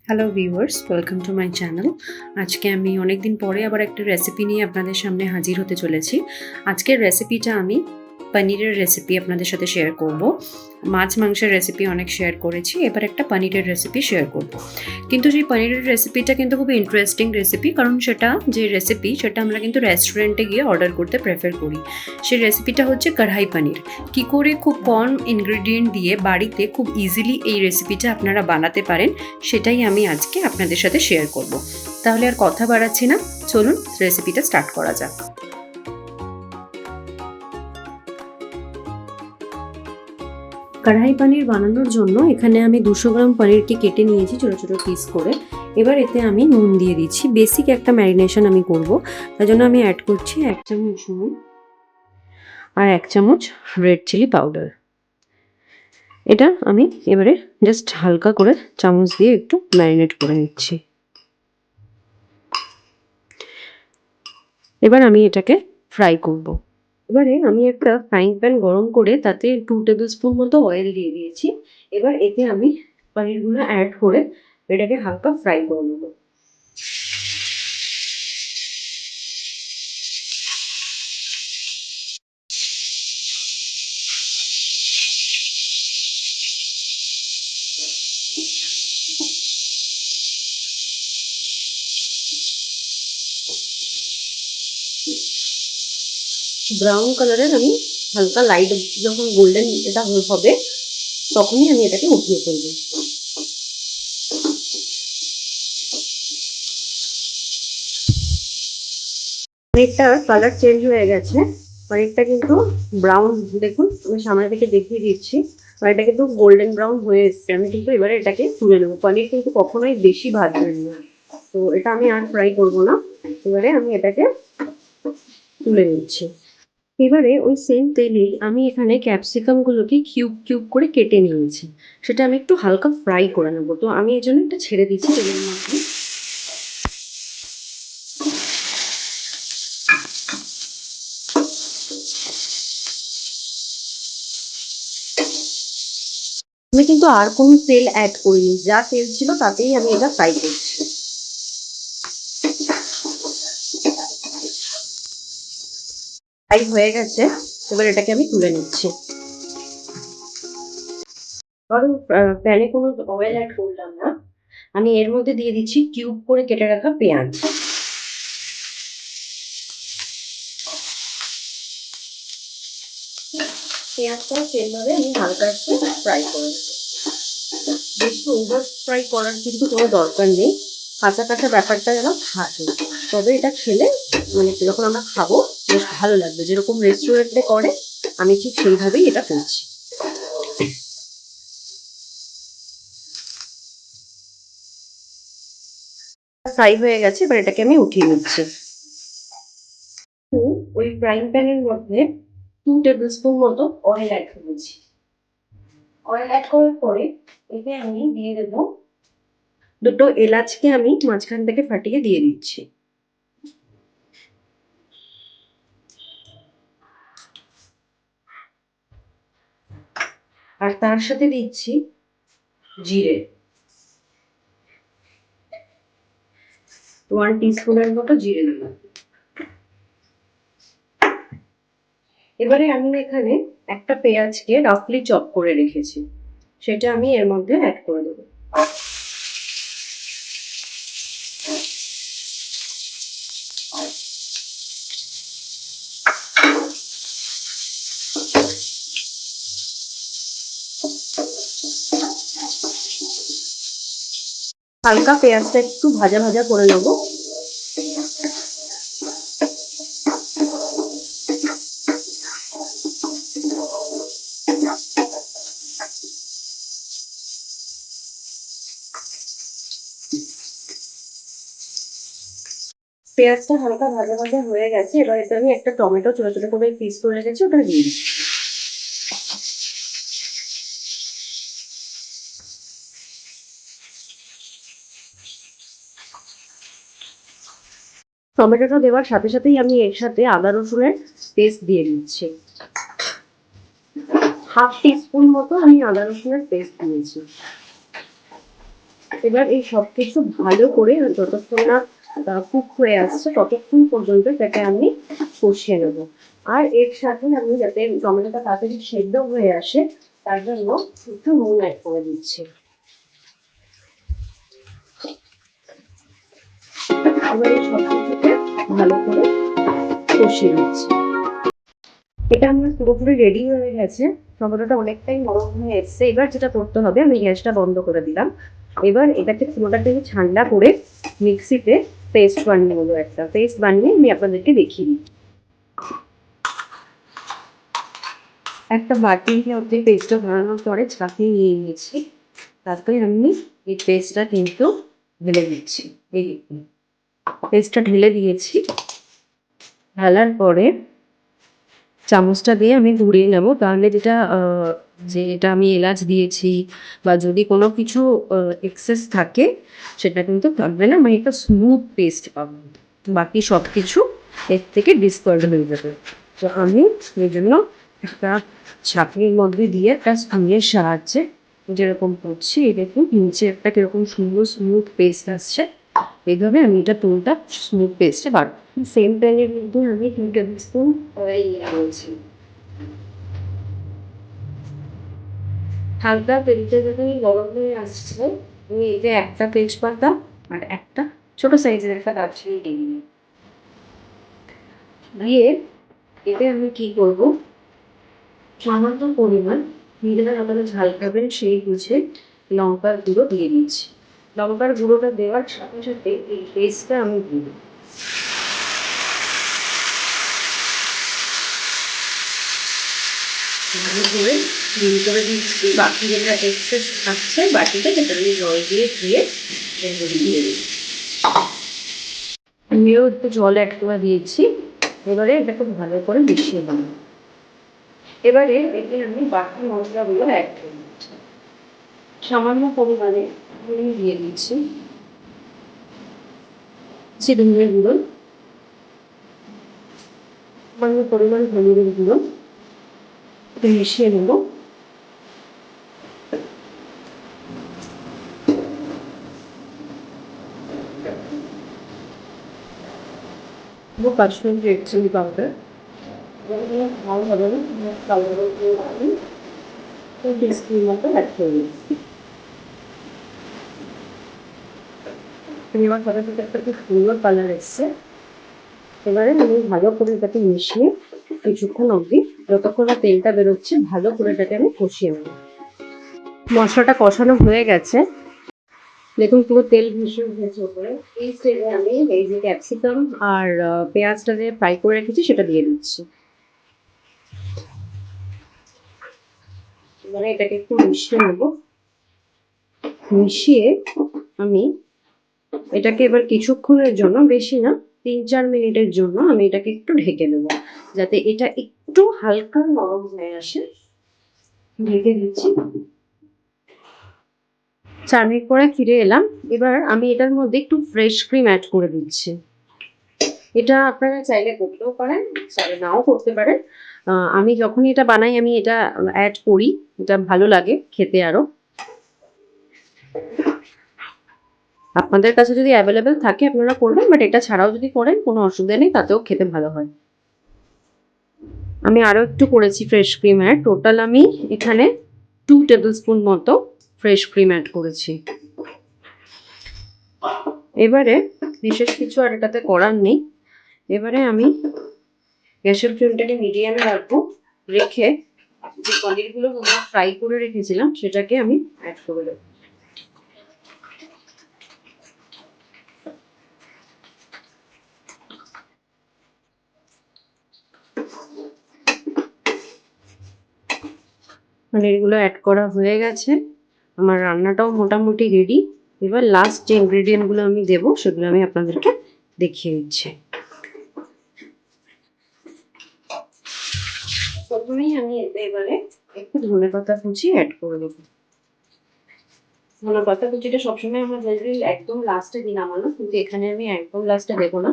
Hello viewers, welcome to my channel. আজকে আমি অনেকদিন পরে আবার একটা রেসিপি নিয়ে আপনাদের সামনে হাজির হতে চলেছি। আজকের রেসিপিটা আমি পনিরের রেসিপি আপনাদের সাথে শেয়ার করব। মাছ মাংসের রেসিপি অনেক শেয়ার করেছি, এবার একটা পনিরের রেসিপি শেয়ার করব। কিন্তু সেই পনিরের রেসিপিটা কিন্তু খুব ইন্টারেস্টিং রেসিপি, কারণ সেটা আমরা কিন্তু রেস্টুরেন্টে গিয়ে অর্ডার করতে প্রেফার করি। সেই রেসিপিটা হচ্ছে কড়াই পনির। কী করে খুব কম ইনগ্রেডিয়েন্ট দিয়ে বাড়িতে খুব ইজিলি এই রেসিপিটা আপনারা বানাতে পারেন, সেটাই আমি আজকে আপনাদের সাথে শেয়ার করব। তাহলে আর কথা বাড়াচ্ছি না, চলুন রেসিপিটা স্টার্ট করা যাক। কড়াই পনির বানানোর জন্য এখানে আমি 200 গ্রাম পনিরকে কেটে নিয়েছি ছোটো ছোটো পিস করে। এবার এতে আমি নুন দিয়ে দিচ্ছি। বেসিক একটা ম্যারিনেশন আমি করব, তার জন্য আমি অ্যাড করছি 1 চামচ নুন আর 1 চামচ রেড চিলি পাউডার। এটা আমি এবারে জাস্ট হালকা করে চামচ দিয়ে একটু ম্যারিনেট করে নিচ্ছি। এবার আমি এটাকে ফ্রাই করব। এবারে আমি একটা ফ্রাইং প্যান গরম করে তাতে 2 টেবিল স্পুন মতো অয়েল দিয়ে দিয়েছি। এবার এতে আমি পনিরগুলো অ্যাড করে এটাকে হালকা ফ্রাই করে নেব। ব্রাউন কালারের আমি হালকা লাইট যখন গোল্ডেন এটা হবে তখনই আমি এটাকে উঠিয়ে ফেলবো। পনিরটার কালার চেঞ্জ হয়ে গেছে। পনিরটা কিন্তু ব্রাউন, দেখুন আমি সামনে থেকে দেখিয়ে দিচ্ছি। এটা কিন্তু গোল্ডেন ব্রাউন হয়ে এসছে। আমি কিন্তু এবারে এটাকে তুলে নেবো। পনির কিন্তু কখনোই বেশি ভাজবেন না, তো এটা আমি আর ফ্রাই করবো না। এবারে আমি এটাকে তুলে নিচ্ছি। এবারে ওই সেম তেলেই আমি এখানে ক্যাপসিকাম গুলোকে কিউব কিউব করে কেটে নিয়েছি। সেটা আমি একটু হালকা ফ্রাই করে নেবো, তো আমি এই জন্য এটা ছেড়ে দিচ্ছি তেলের মধ্যে। আমি কিন্তু আর কোনো তেল অ্যাড করিনি, যা তেল ছিল তাতেই আমি এটা ফ্রাই করছি। ফ্রাই হয়ে গেছে, এবার এটাকে আমি তুলে নিচ্ছি। কারণ প্যানে কোনো অয়েল অ্যাড করলাম না, আমি এর মধ্যে দিয়ে দিচ্ছি কিউব করে কেটে রাখা পেঁয়াজ। পেঁয়াজটা সেইভাবে আমি হালকা একটু ফ্রাই করে নেবো। বেশি ওভার ফ্রাই করার কিন্তু কোনো দরকার নেই, কাঁচা কাঁচা ব্যাপারটা যেন থাকে, তবে এটা খেলে মানে যখন আমরা খাবো বেশ ভালো লাগবে। যেরকম রেস্টুরেন্টে করে আমি ঠিক সেইভাবেই এটা করছি। ফ্রাই হয়ে গেছে, এবার এটাকে আমি উঠিয়ে নিচ্ছি। ওই ফ্রাইং প্যানের মধ্যে 2 টেবিল স্পুন মতো অয়েল অ্যাড করেছি। অয়েল অ্যাড করার পরে এতে আমি দিয়ে দেবো দুটো এলাচকে আমি মাঝখান থেকে ফাটিয়ে দিয়ে দিচ্ছি। আর তার সাথে দিচ্ছি জিরে, 1 টিস্পুনের মতো জিরে দিলাম। এবারে আমি এখানে একটা পেঁয়াজকে রাফলি চপ করে রেখেছি, সেটা আমি এর মধ্যে অ্যাড করে দেবো। হালকা পেঁয়াজটা একটু ভাজা ভাজা করে নেবো। পেঁয়াজটা হালকা ভাজা ভাজা হয়ে গেছে, এবার এতে আমি একটা টমেটো ছোট ছোট করে পিস করে রেখেছি, ওটা দিয়ে দিচ্ছি। টমেটোটা দেওয়ার সাথে সাথেই আমি এর সাথে আদা রসুনের পেস্ট দিয়ে দিচ্ছি। 1/2 টিস্পুন মতো আমি আদা রসুনের পেস্ট দিয়েছি। এবার এই সব কিছু ভালো করে যতক্ষণ না কুক হয়ে আসছে ততক্ষণ পর্যন্ত এটাকে আমি কষিয়ে নেব। আর এর সাথে আমি যাতে টমেটোটা তাড়াতাড়ি সেদ্ধ হয়ে আসে তার জন্য একটু নুন অ্যাড করে দিচ্ছি। এবার এই সব কিছুকে ভালো করে কষিয়ে নিচ্ছি। এটা আমার পুরোপুরি রেডি হয়ে গেছে। টমেটোটা অনেকটাই নরম হয়ে এসছে। এবার যেটা করতে হবে, আমি গ্যাসটা বন্ধ করে দিলাম। এবার এটাকে পুরোটাকে ঠান্ডা করে মিক্সিতে পেস্ট বানিয়ে নেবো। একটা পেস্ট বানিয়ে আমি আপনাদেরকে দেখিয়ে দিই। একটা বাটির মধ্যে পেস্টটা বানানোর পরে ছাঁকিয়ে নিয়ে নিয়েছি। তারপরে আমি এই পেস্টটা কিন্তু ঢেলে দিচ্ছি। এই পেস্টটা ঢেলে দিয়েছি। ঢালার পরে চামচটা দিয়ে আমি ঘুরিয়ে নেব, তাহলে যেটা আমি এলাচ দিয়েছি বা যদি কোনো কিছু এক্সেস থাকে সেটা কিন্তু থাকবে না। আমি একটা স্মুথ পেস্ট পাবো, বাকি সব কিছু এর থেকে ডিসকার্ড হয়ে যাবে। তো আমি এই জন্য একটা ছাঁকনির মধ্যে দিয়ে একটা স্পুনের সাহায্যে যেরকম করছি, এই দেখুন নিচে একটা কিরকম সুন্দর স্মুথ পেস্ট আসছে। এইভাবে আমি এটা পুরোটা স্মুথ পেস্টে বাড়বো। সেম প্যানের মধ্যে আমি 2 টেবিল স্পুন অয়েল নিয়েছি। হালকা তেলটা যখন গরম হয়ে আসছে আমি এই যে একটা তেজপাতা আর একটা ছোট সাইজের একটা দারচিনি দিয়ে এতে আমি কি করবো, সামান্য পরিমাণ নিজেরা যতটা ঝাল খাবেন সেই বুঝে লঙ্কার গুঁড়ো দিয়ে দিচ্ছি। লঙ্কার গুঁড়োটা দেওয়ার সাথে সাথে এই পেস্টটা আমি দিই। ভালো করে মিল করে দিচ্ছি। বাকি যেটা এক্সেস থাকছে বাটিতে সেটা আমি জল দিয়ে ধুয়ে দিয়ে দিই। আমিও একটু জল অ্যাড করে দিয়েছি। এবারে এটাকে ভালো করে মিশিয়ে দেবো। এবারে এতে আমি বাকি মশলাগুলো অ্যাড করে দিচ্ছি। সামান্য পরিমাণে নুন দিয়ে দিচ্ছি, চিড়ের গুঁড়ো, সামান্য পরিমাণ হলুদের গুঁড়ো মিশিয়ে নেবো। কাশ্মীরি রেড চিলি পাউডার ভালোভাবে টিস্পুন মতো অ্যাড করে দিচ্ছি। এবার কথা থেকে একটা খুব সুন্দর কালার এসছে। এবারে আমি ভালো করে এটাকে মিশিয়ে কিছুক্ষণ অবধি যতক্ষণ না তেলটা বেরোচ্ছে ভালো করে এটাকে আমি কষিয়ে নেব। মশলাটা কষানো হয়ে গেছে, দেখুন পুরো তেল ভেসে উঠেছে ওপরে। এই স্টেজে আমি এই যে ক্যাপসিকাম আর পেঁয়াজটা যে ফ্রাই করে রেখেছি সেটা দিয়ে দিচ্ছি। এবারে এটাকে একটু মিশিয়ে নেব। মিশিয়ে আমি এটাকে এবার কিছুক্ষণের জন্য, বেশি না 3-4 মিনিটের জন্য আমি এটাকে একটু ঢেকে দেবো, যাতে এটা একটু হালকা নরম হয়ে আসে। ঢেকে দিচ্ছি। 4 মিনিট পরে ফিরে এলাম। এবার আমি এটার মধ্যে একটু ফ্রেশ ক্রিম অ্যাড করে দিচ্ছি। এটা আপনারা চাইলে করতেও পারেন, চাইলে নাও করতে পারেন। আমি যখনই এটা বানাই আমি এটা অ্যাড করি, এটা ভালো লাগে খেতে আরো। আপনাদের কাছে যদি অ্যাভেলেবেল থাকে আপনারা করবেন, বাট এটা ছাড়াও যদি করেন কোনো অসুবিধা নেই, তাতেও খেতে ভালো হয়। আমি আরও একটু করেছি ফ্রেশ ক্রিম অ্যাড। টোটাল আমি এখানে 2 টেবিল স্পুন মতো ফ্রেশ ক্রিম অ্যাড করেছি। এবারে বিশেষ কিছু আর এটাতে করার নেই। এবারে আমি গ্যাসের ফ্লেমটাকে মিডিয়ামে রাখবো, রেখে যে পনিরগুলো ফ্রাই করে রেখেছিলাম সেটাকে আমি অ্যাড করে দেবো। পনিরগুলো অ্যাড করা হয়ে গেছে, আমার রান্নাটাও মোটামুটি রেডি। এবার লাস্ট যে ইনগ্রেডিয়েন্টগুলো আমি দেবো সেগুলো আমি আপনাদেরকে দেখিয়ে দিচ্ছি। প্রথমেই আমি এবারে একটু ধনেপাতা কুচি অ্যাড করে দেবো। ধনেপাতা কুচিটা সবসময় আমরা একদম লাস্টে দিই নামানো, কিন্তু এখানে আমি একদম লাস্টে দেবো না।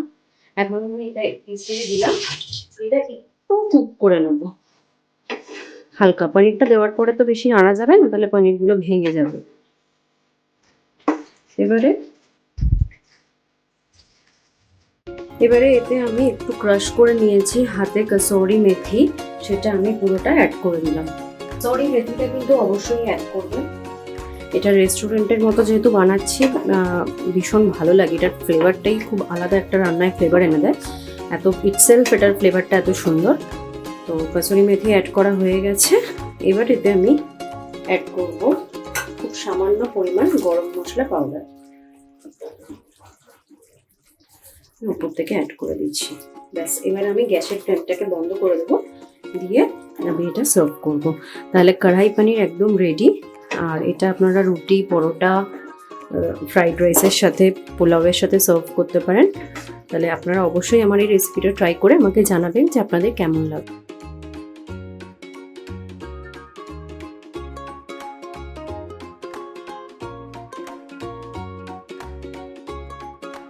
এখন আমি এটা হিসেবে দিলাম। এটা একটু কুক করে নেবো হালকা। পনিরটা দেওয়ার পরে তো বেশি নাড়া যাবে না, তাহলে পনিরগুলো ভেঙে যাবে। এবারে এতে আমি একটু ক্রাশ করে নিয়েছি হাতে কসুরি মেথি, সেটা আমি পুরোটা অ্যাড করে দিলাম। কসুরি মেথিটা কিন্তু অবশ্যই অ্যাড করবেন। এটা রেস্টুরেন্টের মতো যেহেতু বানাচ্ছি, ভীষণ ভালো লাগে। এটার ফ্লেভারটাই খুব আলাদা একটা রান্নায় ফ্লেভার এনে দেয়। এত ইটসেলফ এটার ফ্লেভারটা এত সুন্দর। তো কসুরি মেথি অ্যাড করা হয়ে গেছে। এবার এতে আমি অ্যাড করব খুব সামান্য পরিমাণ গরম মশলা পাউডার, উপর থেকে অ্যাড করে দিচ্ছি। ব্যাস, এবার আমি গ্যাসের ফ্লেমটাকে বন্ধ করে দেবো, দিয়ে আমি এটা সার্ভ করব। তাহলে কড়াই পনির একদম রেডি। আর এটা আপনারা রুটি, পরোটা, ফ্রাইড রাইসের সাথে, পোলাওয়ের সাথে সার্ভ করতে পারেন। তাহলে আপনারা অবশ্যই আমার এই রেসিপিটা ট্রাই করে আমাকে জানাবেন যে আপনাদের কেমন লাগবে।